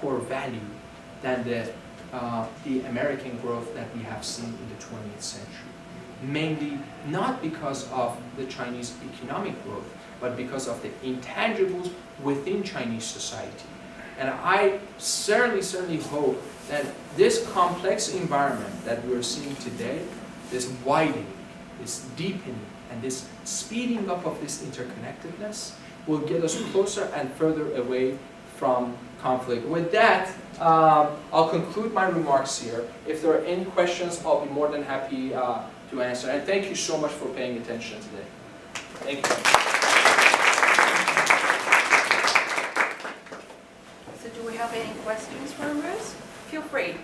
core value than the American growth that we have seen in the 20th century. Mainly not because of the Chinese economic growth, but because of the intangibles within Chinese society. And I certainly hope that this complex environment that we're seeing today, this widening, this deepening, and this speeding up of this interconnectedness will get us closer and further away from conflict. With that, I'll conclude my remarks here. If there are any questions, I'll be more than happy to answer. And thank you so much for paying attention today. Thank you. So do we have any questions for Roos? Feel free.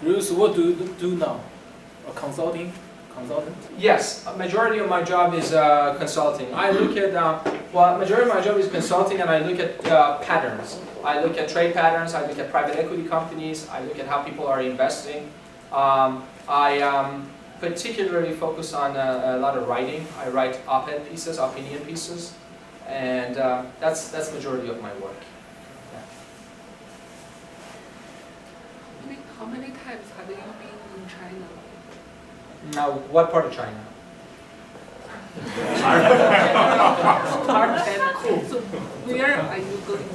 Roos, what do you do now? A consultant? Yes, a majority of my job is consulting. I look at, well, majority of my job is consulting, and I look at patterns. I look at trade patterns, I look at private equity companies, I look at how people are investing. I particularly focus on a lot of writing. I write op-ed pieces, opinion pieces, and that's majority of my work. How many times have you been in China? Now, what part of China? So where are you going?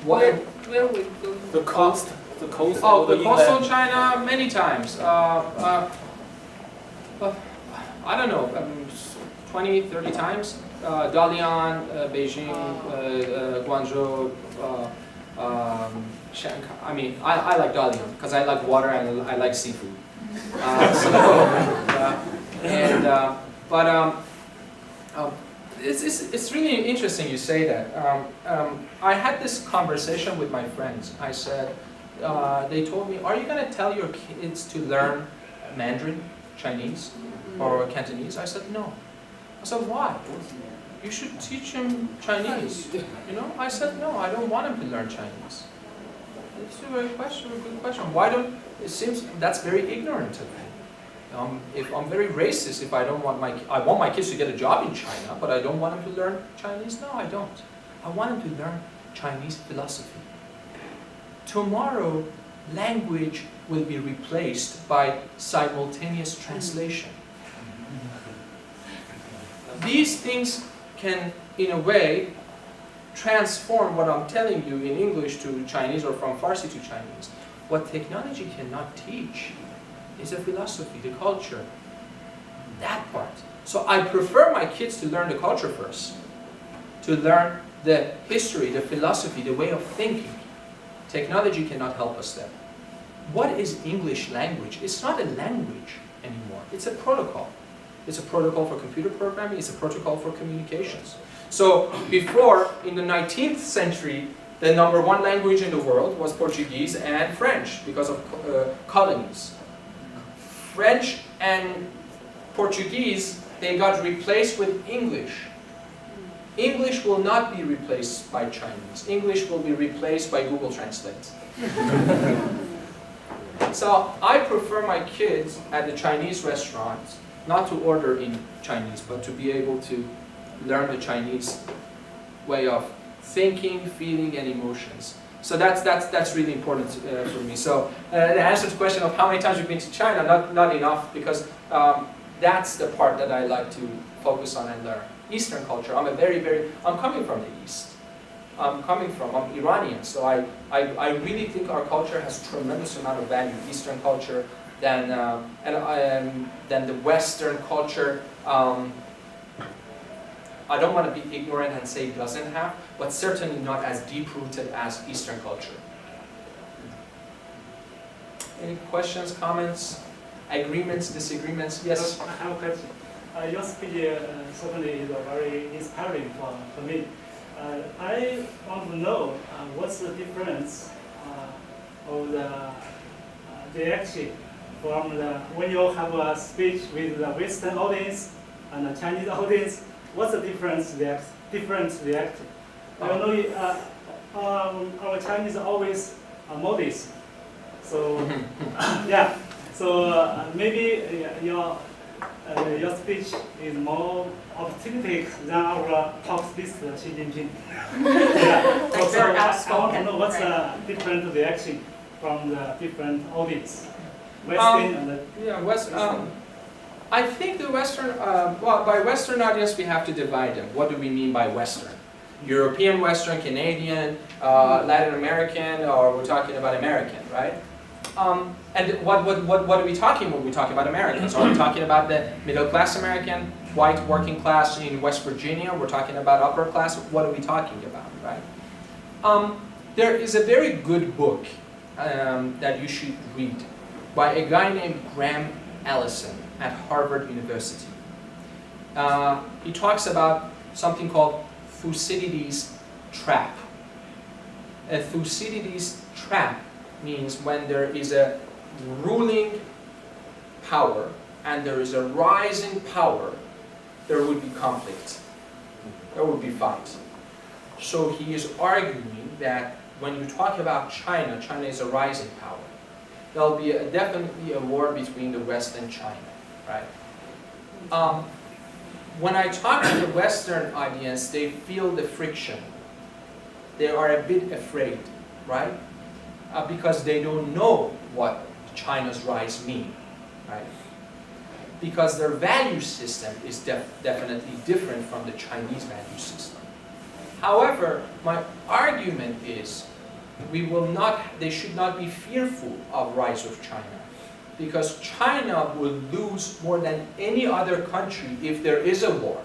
What? Where will you go? The coast? The coast? Oh, or the coastal inland? China, many times. I don't know, 20, 30 times. Dalian, Beijing, Guangzhou, Shanghai. I mean, I like Dalian because I like water and I like seafood. It's really interesting you say that. I had this conversation with my friends. I said, they told me, are you going to tell your kids to learn Mandarin, Chinese, or Cantonese? I said, no. I said, why? You should teach them Chinese. You know? I said, no, I don't want them to learn Chinese. It's a very good question. Why don't, it seems that's very ignorant of me. If I'm very racist, if I want my kids to get a job in China, but I don't want them to learn Chinese, no, I don't. I want them to learn Chinese philosophy. Tomorrow, language will be replaced by simultaneous translation. These things can, in a way, transform what I'm telling you in English to Chinese or from Farsi to Chinese. What technology cannot teach is the philosophy, the culture, that part. So I prefer my kids to learn the culture first, to learn the history, the philosophy, the way of thinking. Technology cannot help us there. What is English language? It's not a language anymore. It's a protocol. It's a protocol for computer programming. It's a protocol for communications. So before, in the 19th century, the #1 language in the world was Portuguese and French because of colonies. French and Portuguese, they got replaced with English. English will not be replaced by Chinese. English will be replaced by Google Translate. So I prefer my kids at the Chinese restaurants not to order in Chinese, but to be able to learn the Chinese way of thinking, feeling, and emotions. So that's really important for me. So the answer to the question of how many times you've been to China, not enough, because that's the part that I like to focus on and learn. Eastern culture. I'm coming from the East. I'm Iranian, so I really think our culture has tremendous amount of value. Eastern culture than the Western culture. I don't want to be ignorant and say it doesn't have, but certainly not as deep-rooted as Eastern culture. Any questions, comments, agreements, disagreements? Yes? I have a question. Your speech certainly is very inspiring for me. I want to know what's the difference of the reaction from when you have a speech with the Western audience and the Chinese audience. What's the different reaction? I know our Chinese are always modest, so yeah. So maybe your your speech is more optimistic than our top speaker, Xi Jinping. Yeah. Like So very I want outspoken, to know what's right. the different reaction from the different audience, Western and the Yeah, I think the Western, well, by Western audience we have to divide them. What do we mean by Western? European Western, Canadian, Latin American, or we're talking about American, right? And what are we talking when we talk about Americans? Are we talking about the middle class American, white working class in West Virginia? We're talking about upper class? What are we talking about, right? There is a very good book that you should read by a guy named Graham Allison at Harvard University. He talks about something called Thucydides' trap. A Thucydides' trap means when there is a ruling power and there is a rising power, there would be conflict. There would be fight. So he is arguing that when you talk about China, China is a rising power. There'll be definitely a war between the West and China, right? When I talk to the Western audience, they feel the friction. They are a bit afraid, right? Because they don't know what China's rise mean, right? Because their value system is definitely different from the Chinese value system. However, my argument is they should not be fearful of rise of China, because China will lose more than any other country if there is a war,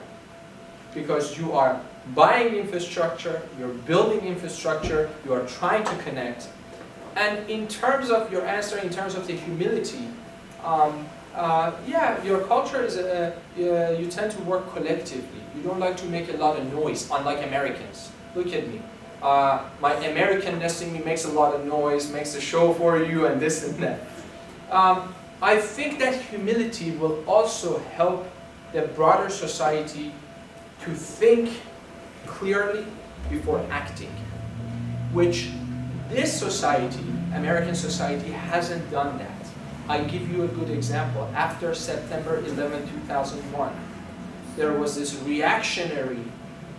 because you are buying infrastructure, you're building infrastructure, you are trying to connect. And in terms of your answer, in terms of the humility, yeah, your culture is, you tend to work collectively. You don't like to make a lot of noise, unlike Americans. Look at me. My Americanness in me makes a lot of noise, makes a show for you, and this and that. I think that humility will also help the broader society to think clearly before acting, which this society, American society, hasn't done that. I give you a good example. After September 11, 2001, there was this reactionary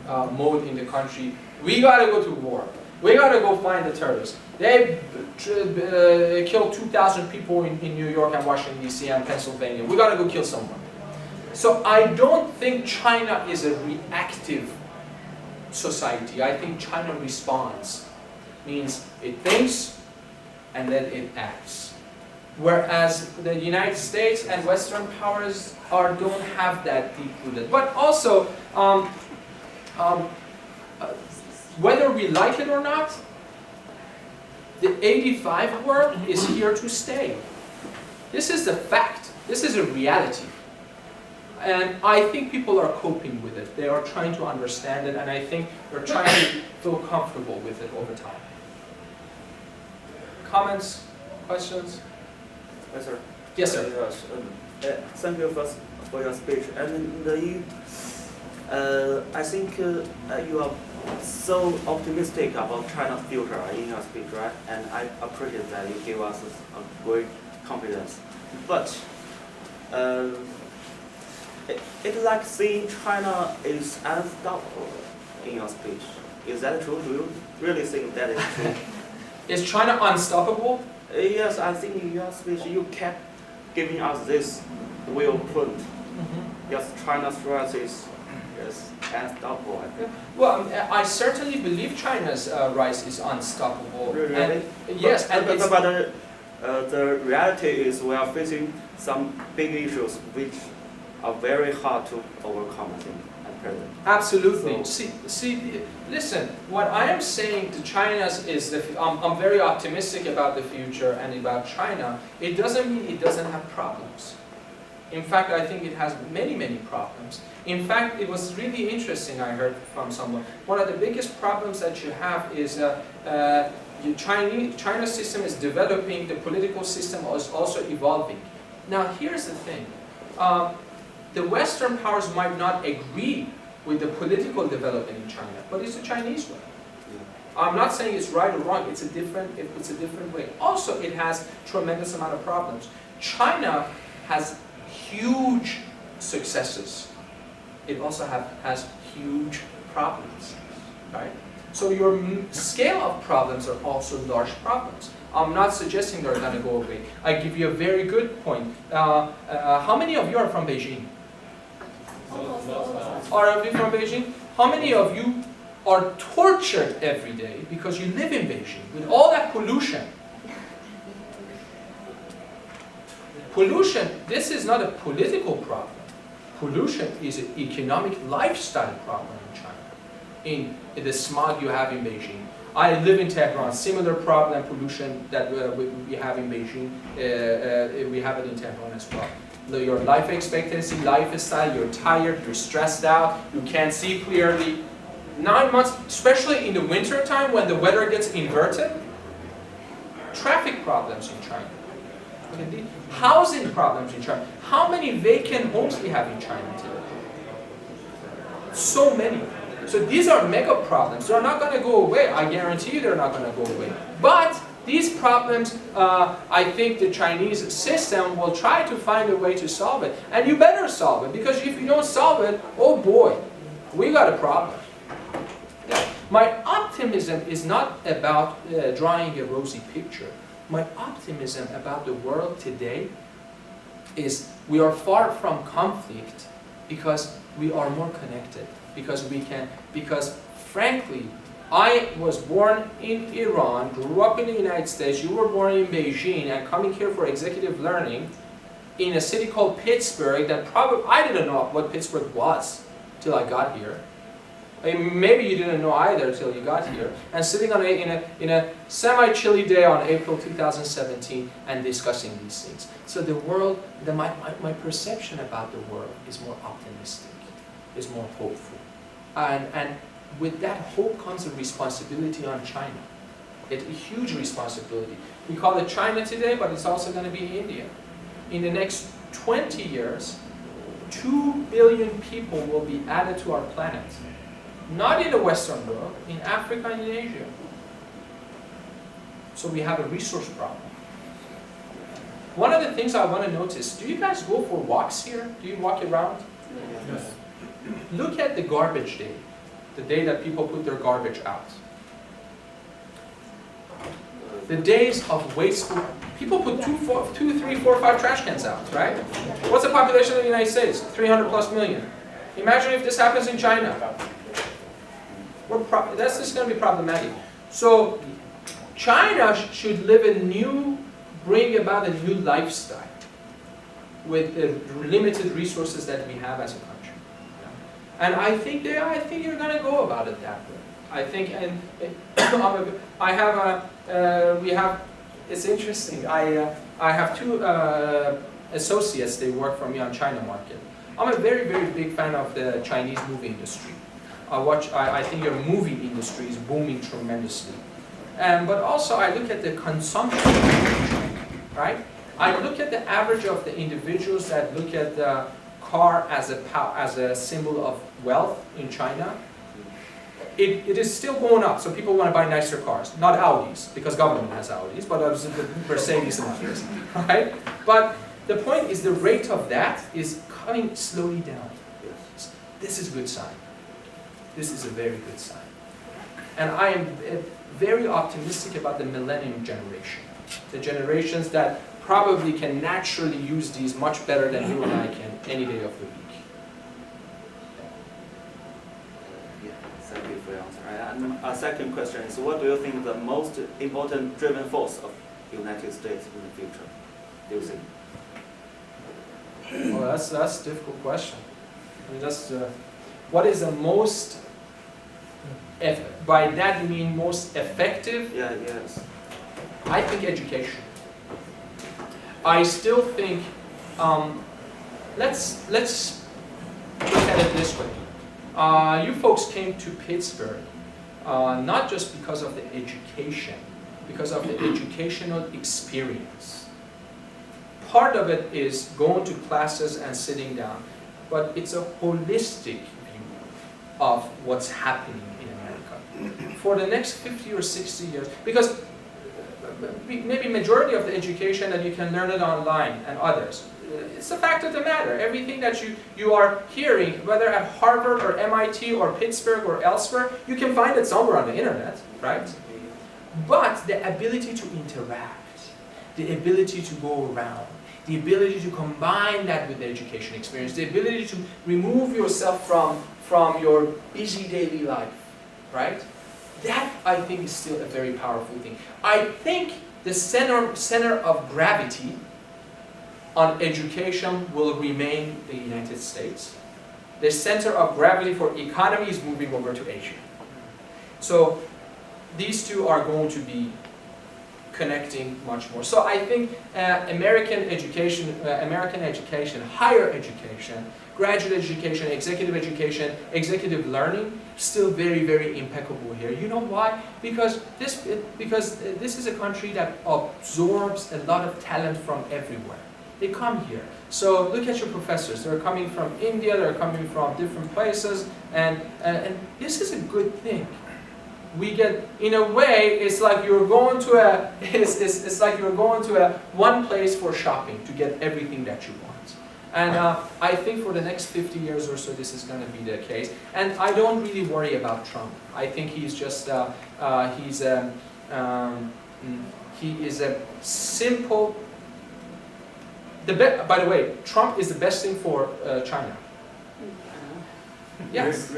mode in the country. We gotta go to war. We gotta go find the terrorists. They killed 2,000 people in New York and Washington, D.C. and Pennsylvania. We gotta go kill someone. So I don't think China is a reactive society. I think China responds. Means it thinks and then it acts. Whereas the United States and Western powers don't have that deep-rooted. But also, whether we like it or not, the 85 world is here to stay. This is the fact. This is a reality. And I think people are coping with it. They are trying to understand it, and I think they're trying to feel comfortable with it over time. Comments? Questions? Yes, sir. Yes, sir. Thank you first for your speech. And I think you are so optimistic about China's future in your speech, right? And I appreciate that you give us a great confidence. But it's like seeing China is unstoppable in your speech. Is that true? Do you really think that is true? Is China unstoppable? Yes, I think in your speech you kept giving us this real point. Yes, China's rise is unstoppable, I think. Well, I certainly believe China's rise is unstoppable. Really? And, yes, but the reality is we are facing some big issues which are very hard to overcome, I think, at present. Absolutely. So, See, listen, what I am saying to China's is that I'm very optimistic about the future and about China. It doesn't mean it doesn't have problems. In fact, I think it has many, many problems. In fact, it was really interesting, I heard from someone. One of the biggest problems that you have is China's system is developing, the political system is also evolving. Now, here's the thing. The Western powers might not agree with the political development in China, but it's a Chinese way. I'm not saying it's right or wrong, it's a different way. Also, it has tremendous amount of problems. China has huge successes, it also has huge problems, right? So your scale of problems are also large problems. I'm not suggesting they're going to go away. I give you a very good point. How many of you are from Beijing? Are of you from Beijing? How many of you are tortured every day because you live in Beijing with all that pollution? Pollution, this is not a political problem. Pollution is an economic lifestyle problem in China. In the smog you have in Beijing. I live in Tehran, similar problem, pollution that we have in Beijing, we have it in Tehran as well. Your life expectancy, lifestyle, you're tired, you're stressed out, you can't see clearly. 9 months, especially in the winter time when the weather gets inverted, traffic problems in China. Housing problems in China. How many vacant homes we have in China today? So many. So these are mega problems. They're not going to go away. I guarantee you they're not going to go away. But these problems, I think the Chinese system will try to find a way to solve it. And you better solve it, because if you don't solve it, oh boy, we got a problem. My optimism is not about drawing a rosy picture. My optimism about the world today is we are far from conflict because we are more connected. Because frankly, I was born in Iran, grew up in the United States, you were born in Beijing, and coming here for executive learning in a city called Pittsburgh that probably, I didn't know what Pittsburgh was till I got here. I mean, maybe you didn't know either till you got here. And sitting on in a semi-chilly day on April 2017 and discussing these things. So the world, my perception about the world is more optimistic, is more hopeful. And with that hope comes a responsibility on China. It's a huge responsibility. We call it China today, but it's also going to be India. In the next 20 years, 2 billion people will be added to our planet. Not in the Western world, in Africa and in Asia. So we have a resource problem. One of the things I want to notice, do you guys go for walks here? Do you walk around? Yes. Look at the garbage day, the day that people put their garbage out. The days of wasteful, people put 2, 3, 4, 5 trash cans out, right? What's the population of the United States? 300 plus million. Imagine if this happens in China. That's just going to be problematic. So China should bring about a new lifestyle with the limited resources that we have as a country. And I think you're going to go about it that way. I think, and it's interesting. I have 2 associates. They work for me on China market. I'm a very, very big fan of the Chinese movie industry. I think your movie industry is booming tremendously. But also I look at the consumption, right? I look at the average of the individuals that look at the car as a symbol of wealth in China. It is still going up, so people want to buy nicer cars. Not Audis, because government has Audis, but Mercedes and others, right? But the point is the rate of that is coming slowly down. This is a good sign. This is a very good sign. And I am very optimistic about the millennium generation. The generations that probably can naturally use these much better than you and I can any day of the week. Yeah, thank you for your answer. And our second question is, what do you think the most important driving force of the United States in the future? Do you think? Well, that's a difficult question. I mean, what is the most, by that you mean most effective? Yeah, yes. I think education. I still think, let's look at it this way. You folks came to Pittsburgh not just because of the education, because of the educational experience. Part of it is going to classes and sitting down, but it's a holistic view of what's happening in America. For the next 50 or 60 years, because maybe majority of the education that you can learn it online and others, it's a fact of the matter. Everything that you are hearing, whether at Harvard or MIT or Pittsburgh or elsewhere, you can find it somewhere on the internet, right? But the ability to interact, the ability to go around, the ability to combine that with the education experience, the ability to remove yourself from your busy daily life, right? That, I think, is still a very powerful thing. I think the center of gravity on education will remain the United States. The center of gravity for economy is moving over to Asia. So these two are going to be connecting much more. So I think American education, higher education, graduate education, executive learning, still very, very impeccable here. You know why? Because this is a country that absorbs a lot of talent from everywhere. They come here. So look at your professors. They're coming from India, they're coming from different places, and this is a good thing. We get, in a way, it's like you're going to one place for shopping to get everything that you want. And I think for the next 50 years or so, this is going to be the case. And I don't really worry about Trump. I think he's just he is a simple. By the way, Trump is the best thing for China. Yes,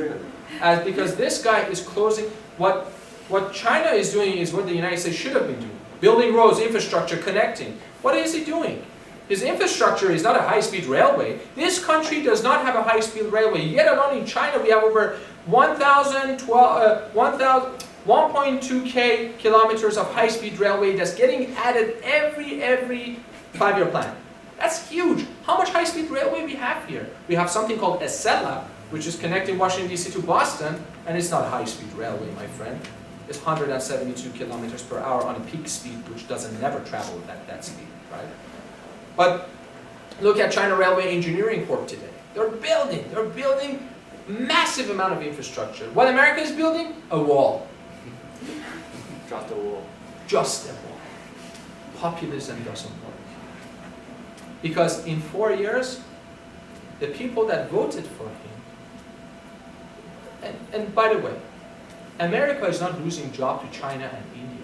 because this guy is closing. What China is doing is what the United States should have been doing. Building roads, infrastructure, connecting. What is he doing? His infrastructure is not a high-speed railway. This country does not have a high-speed railway. Yet alone in China we have over 1.2K kilometers of high-speed railway that's getting added every 5-year plan. That's huge. How much high-speed railway we have here? We have something called Acela, which is connecting Washington, D.C. to Boston, and it's not a high-speed railway, my friend. It's 172 kilometers per hour on a peak speed, which doesn't never travel at that speed, right? But look at China Railway Engineering Corp today. They're building massive amount of infrastructure. What America is building? A wall. Just a wall. Just a wall. Populism doesn't work. Because in 4 years, the people that voted for him, and by the way, America is not losing jobs to China and India.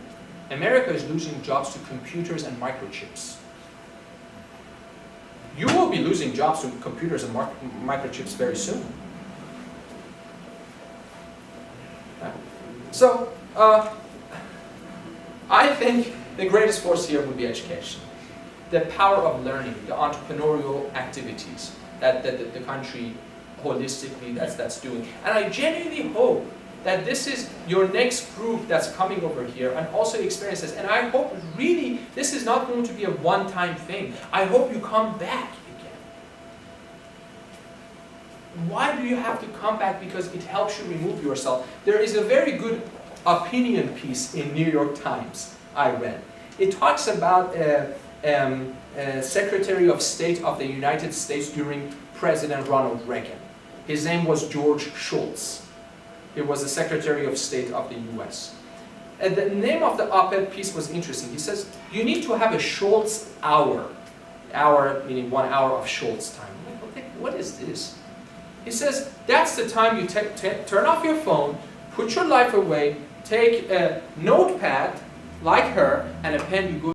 America is losing jobs to computers and microchips. You will be losing jobs to computers and microchips very soon. So, I think the greatest force here would be education. The power of learning, the entrepreneurial activities that the country holistically that's doing. And I genuinely hope that this is your next group that's coming over here and also experiences. And I hope really this is not going to be a one-time thing. I hope you come back again. Why do you have to come back? Because it helps you remove yourself. There is a very good opinion piece in New York Times I read. It talks about Secretary of State of the United States during President Ronald Reagan. His name was George Shultz. He was the Secretary of State of the US. And the name of the op-ed piece was interesting. He says, you need to have a Shultz hour. Hour meaning 1 hour of Shultz time. I'm like, okay, what is this? He says, that's the time you turn off your phone, put your life away, take a notepad like her and a pen, you go